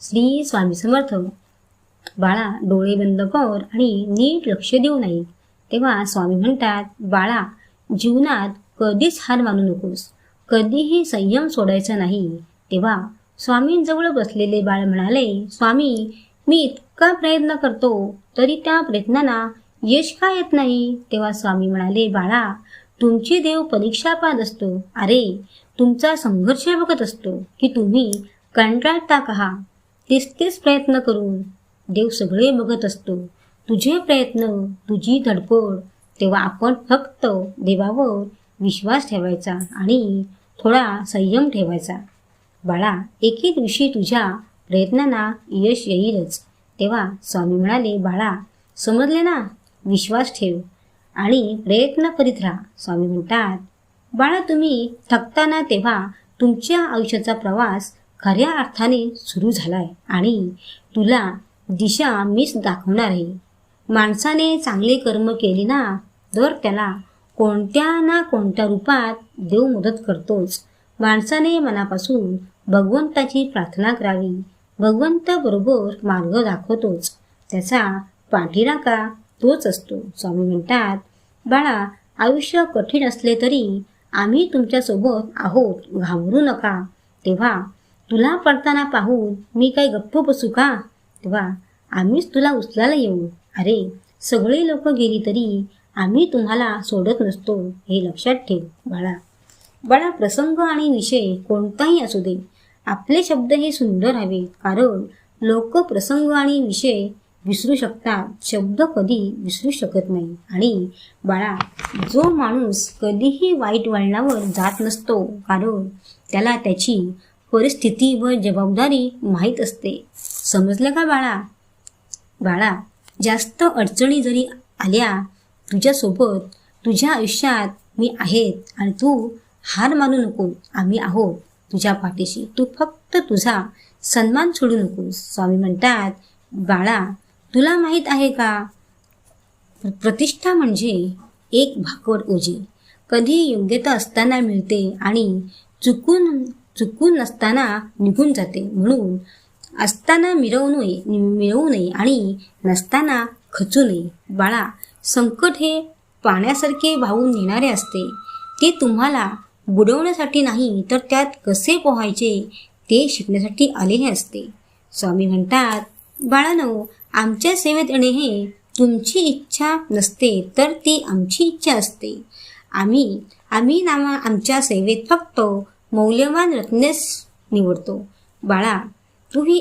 श्री स्वामी समर्थ. बाळा, डोळे बंद कर आणि नीट लक्ष देऊ नाही. तेव्हा स्वामी म्हणतात, बाळा, जीवनात कधीच हार मानू नकोस, कधीही संयम सोडायचा नाही. तेव्हा स्वामींजवळ बसलेले बाळ म्हणाले, स्वामी, मी इतका प्रयत्न करतो तरी त्या प्रयत्नांना यश का येत नाही? तेव्हा स्वामी म्हणाले, बाळा, तुमची देव परीक्षा पाहत असतो. अरे, तुमचा संघर्ष बघत असतो की तुम्ही कंटाळता का? तेच प्रयत्न करून देव सगळे बघत असतो, तुझे प्रयत्न, तुझी धडपड. तेव्हा आपण फक्त देवावर विश्वास ठेवायचा आणि थोडा संयम ठेवायचा. बाळा, एके दिवशी तुझ्या प्रयत्नांना यश येईलच. तेव्हा स्वामी म्हणाले, बाळा, समजले ना? विश्वास ठेव आणि प्रयत्न करीत राहा. स्वामी म्हणतात, बाळा, तुम्ही थकताना तेव्हा तुमच्या आयुष्याचा प्रवास खऱ्या अर्थाने सुरू झालाय आणि तुला दिशा मीच दाखवणार आहे. माणसाने चांगले कर्म केले ना तर त्याला कोणत्या ना कोणत्या रूपात देव मदत करतोच. माणसाने मनापासून भगवंताची प्रार्थना करावी. भगवंत बरोबर मार्ग दाखवतोच, त्याचा पाठीराखा तोच असतो. स्वामी म्हणतात, बाळा, आयुष्य कठीण असले तरी आम्ही तुमच्यासोबत आहोत, घाबरू नका. तेव्हा तुला पडताना पाहून मी काही गप्प बसू का? तेव्हा आम्हीच तुला उचलायला येऊ. अरे, सगळे लोक गेली तरी आम्ही तुम्हाला सोडत नसतो, हे लक्षात ठेव. बाळा, प्रसंग आणि विषय कोणताही असू दे, आपले शब्द हे सुंदर हवे. कारण लोक प्रसंग आणि विषय विसरू शकतात, शब्द कधी विसरू शकत नाही. आणि बाळा, जो माणूस कधीही वाईट वळणावर जात नसतो, कारण त्याला त्याची परिस्थिती व जबाबदारी माहीत असते. समजलं का बाळा, जास्त अडचणी जरी आल्या तुझ्यासोबत, तुझ्या आयुष्यात मी आहेत आणि तू हार मानू नको. आम्ही आहोत तुझ्या पाठीशी. तू फक्त तुझा सन्मान सोडू नकोस. स्वामी म्हणतात, बाळा, तुला माहीत आहे का, प्रतिष्ठा म्हणजे एक भाकड ओझे. कधी योग्यता असताना मिळते आणि चुकून नसताना निघून जाते. म्हणून असताना मिळवू नये आणि नसताना खचू नये. बाळा, संकट हे पाण्यासारखे वाहून नेणारे असते. ते तुम्हाला बुडवण्यासाठी नाही तर त्यात कसे पोहायचे ते शिकण्यासाठी आलेले असते. स्वामी म्हणतात, बाळांनो, आमच्या सेवेत येणे हे तुमची इच्छा नसते तर ती आमची इच्छा असते. आम्ही आमच्या सेवेत फक्त मौल्यवान रत्नेच निवडतो. बाळा, तू ही